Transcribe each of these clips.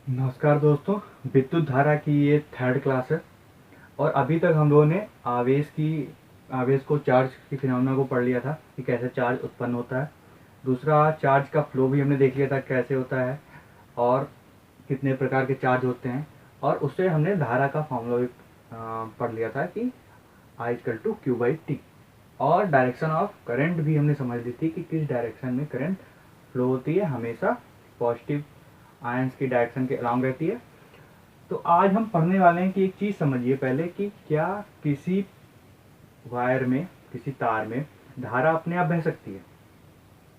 नमस्कार दोस्तों। विद्युत धारा की ये थर्ड क्लास है और अभी तक हम लोगों ने आवेश को चार्ज की फिनोमेना को पढ़ लिया था कि कैसे चार्ज उत्पन्न होता है। दूसरा, चार्ज का फ्लो भी हमने देख लिया था कैसे होता है और कितने प्रकार के चार्ज होते हैं। और उससे हमने धारा का फॉर्मूला भी पढ़ लिया था कि I = Q/T। और डायरेक्शन ऑफ करंट भी हमने समझ ली थी कि किस डायरेक्शन में करंट फ्लो होती है, हमेशा पॉजिटिव आयंस की डायरेक्शन के अलॉन्ग रहती है। तो आज हम पढ़ने वाले हैं कि एक चीज़ समझिए पहले कि क्या किसी वायर में, किसी तार में धारा अपने आप बह सकती है,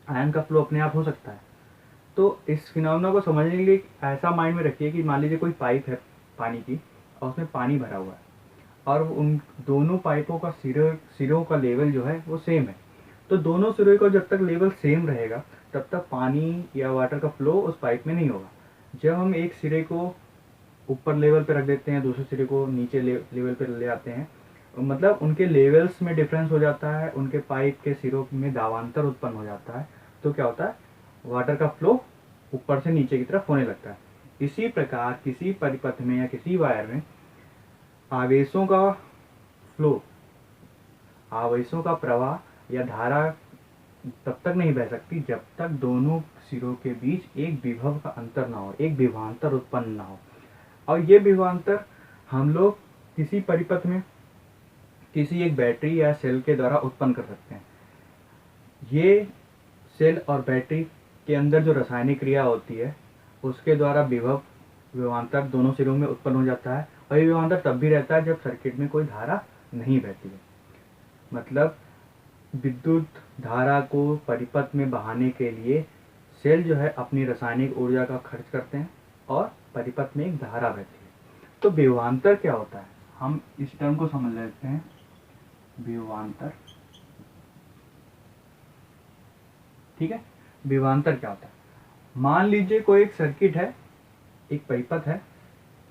आयन का फ्लो अपने आप हो सकता है। तो इस फिनोमेना को समझने के लिए ऐसा माइंड में रखिए कि मान लीजिए कोई पाइप है पानी की और उसमें पानी भरा हुआ है और उन दोनों पाइपों का सिरों का लेवल जो है वो सेम है। तो दोनों सिरों का जब तक लेवल सेम रहेगा तब तक पानी या वाटर का फ्लो उस पाइप में नहीं होगा। जब हम एक सिरे को ऊपर लेवल पे रख देते हैं, दूसरे सिरे को नीचे लेवल पे ले आते हैं, मतलब उनके लेवल्स में डिफरेंस हो जाता है, उनके पाइप के सिरों में दावांतर उत्पन्न हो जाता है। तो क्या होता है, वाटर का फ्लो ऊपर से नीचे की तरफ होने लगता है। इसी प्रकार किसी परिपथ में या किसी वायर में आवेशों का फ्लो, आवेशों का प्रवाह या धारा तब तक नहीं बह सकती जब तक दोनों सिरों के बीच एक विभव का अंतर ना हो, एक विभवांतर उत्पन्न ना हो। और ये विभवांतर हम लोग किसी परिपथ में किसी एक बैटरी या सेल के द्वारा उत्पन्न कर सकते हैं। ये सेल और बैटरी के अंदर जो रासायनिक क्रिया होती है उसके द्वारा विभवांतर दोनों सिरों में उत्पन्न हो जाता है। और ये विभवांतर तब भी रहता है जब सर्किट में कोई धारा नहीं बहती है। मतलब विद्युत धारा को परिपथ में बहाने के लिए सेल जो है अपनी रासायनिक ऊर्जा का खर्च करते हैं और परिपथ में एक धारा बहती है। तो विभवांतर क्या होता है, हम इस टर्म को समझ लेते हैं। विभवांतर, ठीक है। विभवांतर क्या होता है, मान लीजिए कोई एक सर्किट है, एक परिपथ है,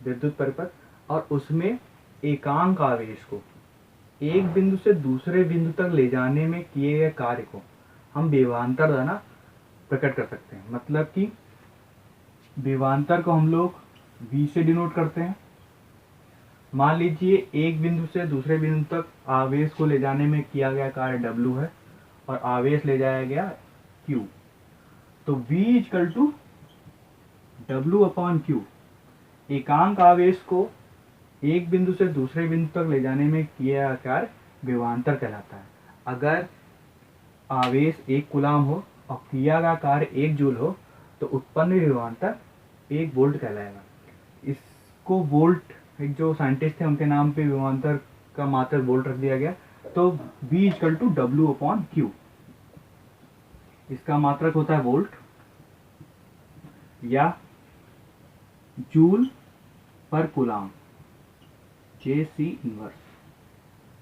विद्युत परिपथ, और उसमें एकांक आवेश को एक बिंदु से दूसरे बिंदु तक ले जाने में किए गए कार्य को हम विभवांतर द्वारा प्रकट कर सकते हैं। मतलब कि विभवांतर को हम लोग V से डिनोट करते हैं। मान लीजिए एक बिंदु से दूसरे बिंदु तक आवेश को ले जाने में किया गया कार्य W है और आवेश ले जाया गया Q। तो V = W/Q। एकांक आवेश को एक बिंदु से दूसरे बिंदु तक ले जाने में किया गया कार्य विभवांतर कहलाता है। अगर आवेश 1 कूलाम हो और किया गया कार्य 1 जूल हो तो उत्पन्न विभवांतर 1 वोल्ट कहलाएगा। इसको वोल्ट, एक जो साइंटिस्ट थे उनके नाम पे विभवांतर का मात्रक वोल्ट रख दिया गया। तो V = W/Q, इसका मात्रक होता है वोल्ट या जूल पर कूलाम, JC इनवर्स।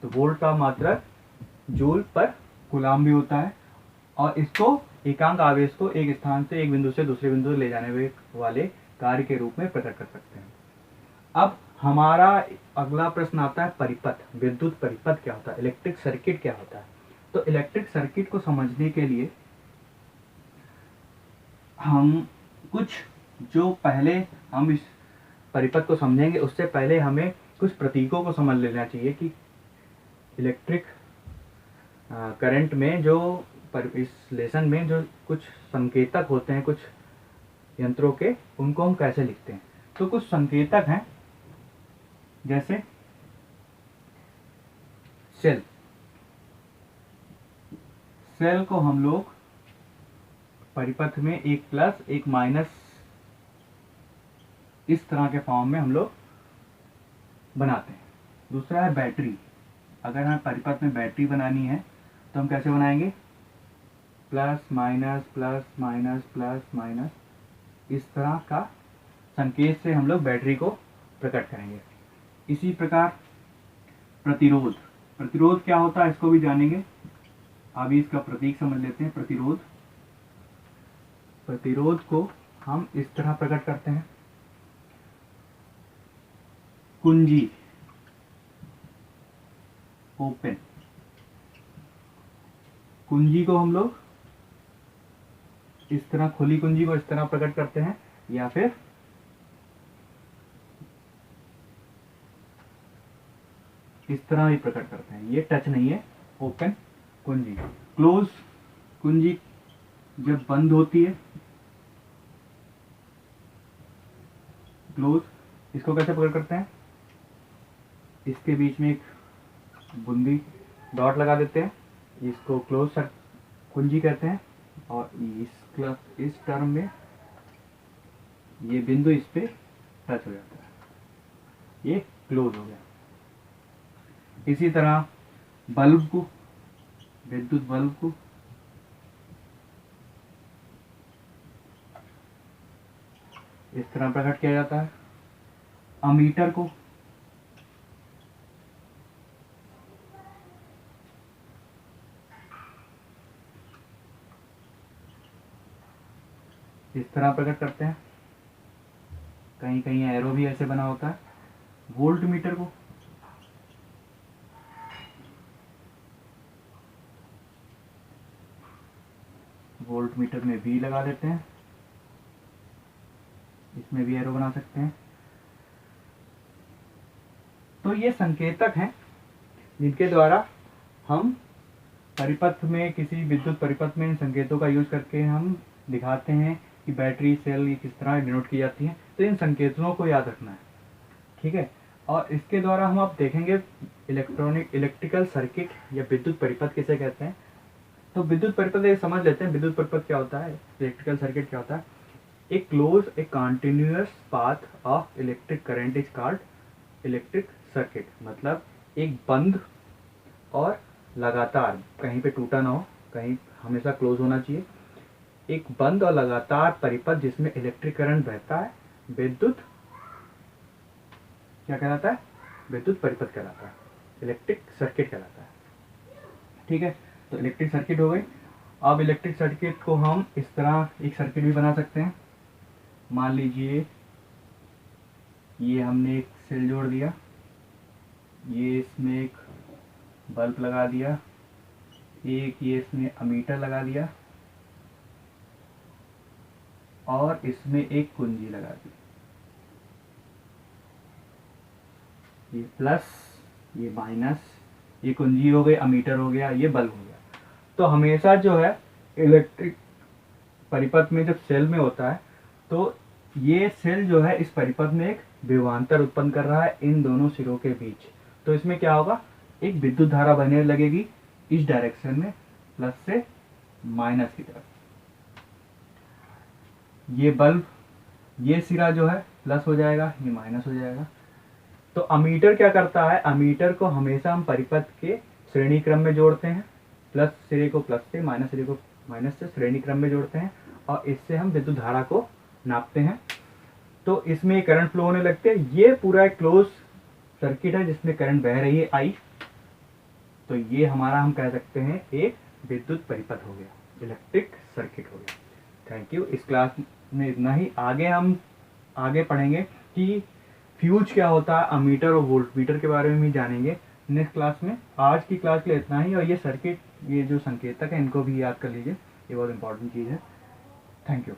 तो वोल्ट का मात्रक जूल पर कूलाम भी होता है और इसको एकांक आवेश को एक स्थान से एक बिंदु से दूसरे बिंदु ले जाने वाले कार्य के रूप में प्रकट कर सकते हैं। अब हमारा अगला प्रश्न आता है परिपथ, विद्युत परिपथ क्या होता है, इलेक्ट्रिक सर्किट क्या होता है। तो इलेक्ट्रिक सर्किट को समझने के लिए हम कुछ, जो पहले हम इस परिपथ को समझेंगे उससे पहले हमें कुछ प्रतीकों को समझ लेना चाहिए कि इलेक्ट्रिक करंट में जो इस लेसन में जो कुछ संकेतक होते हैं कुछ यंत्रों के, उनको हम कैसे लिखते हैं। तो कुछ संकेतक हैं, जैसे सेल। सेल को हम लोग परिपथ में एक प्लस एक माइनस इस तरह के फॉर्म में हम लोग बनाते हैं। दूसरा है बैटरी। अगर हमें परिपथ में बैटरी बनानी है तो हम कैसे बनाएंगे, plus minus plus minus plus minus, इस तरह का संकेत से हम लोग बैटरी को प्रकट करेंगे। इसी प्रकार प्रतिरोध, प्रतिरोध क्या होता है इसको भी जानेंगे। अभी इसका प्रतीक समझ लेते हैं। प्रतिरोध, प्रतिरोध को हम इस तरह प्रकट करते हैं, कुंजी, ओपन। कुंजी को हम लोग इस तरह, खुली कुंजी को इस तरह प्रकट करते हैं, या फिर इस तरह ही प्रकट करते हैं। ये टच नहीं है, ओपन कुंजी। क्लोज कुंजी जब बंद होती है, क्लोज, इसको कैसे प्रकट करते हैं, इसके बीच में एक बूंदी डॉट लगा देते हैं, इसको क्लोज कुंजी कहते हैं, और इस टर्म में ये बिंदु इस पे टच हो जाता है, ये क्लोज हो गया। इसी तरह बल्ब को, विद्युत बल्ब को इस तरह प्रकट किया जाता है। अमीटर को इस तरह प्रकट करते हैं, कहीं कहीं एरो भी ऐसे बना होता है। वोल्ट मीटर को वोल्ट मीटर में भी लगा देते हैं, इसमें भी एरो बना सकते हैं। तो ये संकेतक हैं जिनके द्वारा हम परिपथ में, किसी विद्युत परिपथ में इन संकेतों का यूज करके हम दिखाते हैं कि बैटरी सेल ये किस तरह डिनोट की जाती है। तो इन संकेतों को याद रखना है, ठीक है। और इसके द्वारा हम आप देखेंगे इलेक्ट्रिकल सर्किट या विद्युत परिपथ किसे कहते हैं। तो विद्युत परिपथ ये समझ लेते हैं, विद्युत परिपथ क्या होता है, इलेक्ट्रिकल सर्किट क्या होता है। A close a continuous path of electric current is called electric circuit. मतलब एक बंद और लगातार, कहीं पे टूटा ना हो, कहीं हमेशा क्लोज होना चाहिए, एक बंद और लगातार परिपथ जिसमें इलेक्ट्रिक करंट बहता है, विद्युत क्या कहलाता है, विद्युत परिपथ कहलाता है, इलेक्ट्रिक सर्किट कहलाता है, ठीक है। तो इलेक्ट्रिक सर्किट हो गई। अब इलेक्ट्रिक सर्किट को हम इस तरह एक सर्किट भी बना सकते हैं। मान लीजिए ये हमने एक सेल जोड़ दिया, ये इसमें एक बल्ब लगा दिया, एक ये इसमें अमीटर लगा दिया, और इसमें एक कुंजी लगा दी। ये प्लस, ये माइनस, ये कुंजी हो गई, अमीटर हो गया, ये बल्ब हो गया। तो हमेशा जो है इलेक्ट्रिक परिपथ में जब सेल में होता है, तो ये सेल जो है इस परिपथ में एक विभवांतर उत्पन्न कर रहा है इन दोनों सिरों के बीच। तो इसमें क्या होगा, एक विद्युत धारा बहने लगेगी इस डायरेक्शन में, प्लस से माइनस की तरफ। ये बल्ब, ये सिरा जो है प्लस हो जाएगा, ये माइनस हो जाएगा। तो अमीटर क्या करता है, अमीटर को हमेशा हम परिपथ के श्रेणी क्रम में जोड़ते हैं, प्लस सिरे को प्लस से, माइनस सिरे को माइनस से श्रेणी क्रम में जोड़ते हैं, और इससे हम विद्युत धारा को नापते हैं। तो इसमें करंट फ्लो होने लगते हैं। ये पूरा एक क्लोज सर्किट है जिसमें करंट बह रही है आई। तो ये हमारा हम कह सकते हैं एक विद्युत परिपथ हो गया, इलेक्ट्रिक सर्किट हो गया। Thank you. इस क्लास में इतना ही। आगे हम आगे पढ़ेंगे कि फ्यूज क्या होता है, अमीटर और वोल्ट मीटर के बारे में भी जानेंगे नेक्स्ट क्लास में। आज की क्लास के लिए इतना ही। और ये सर्किट, ये जो संकेतक है, इनको भी याद कर लीजिए, ये बहुत इंपॉर्टेंट चीज़ है। Thank you.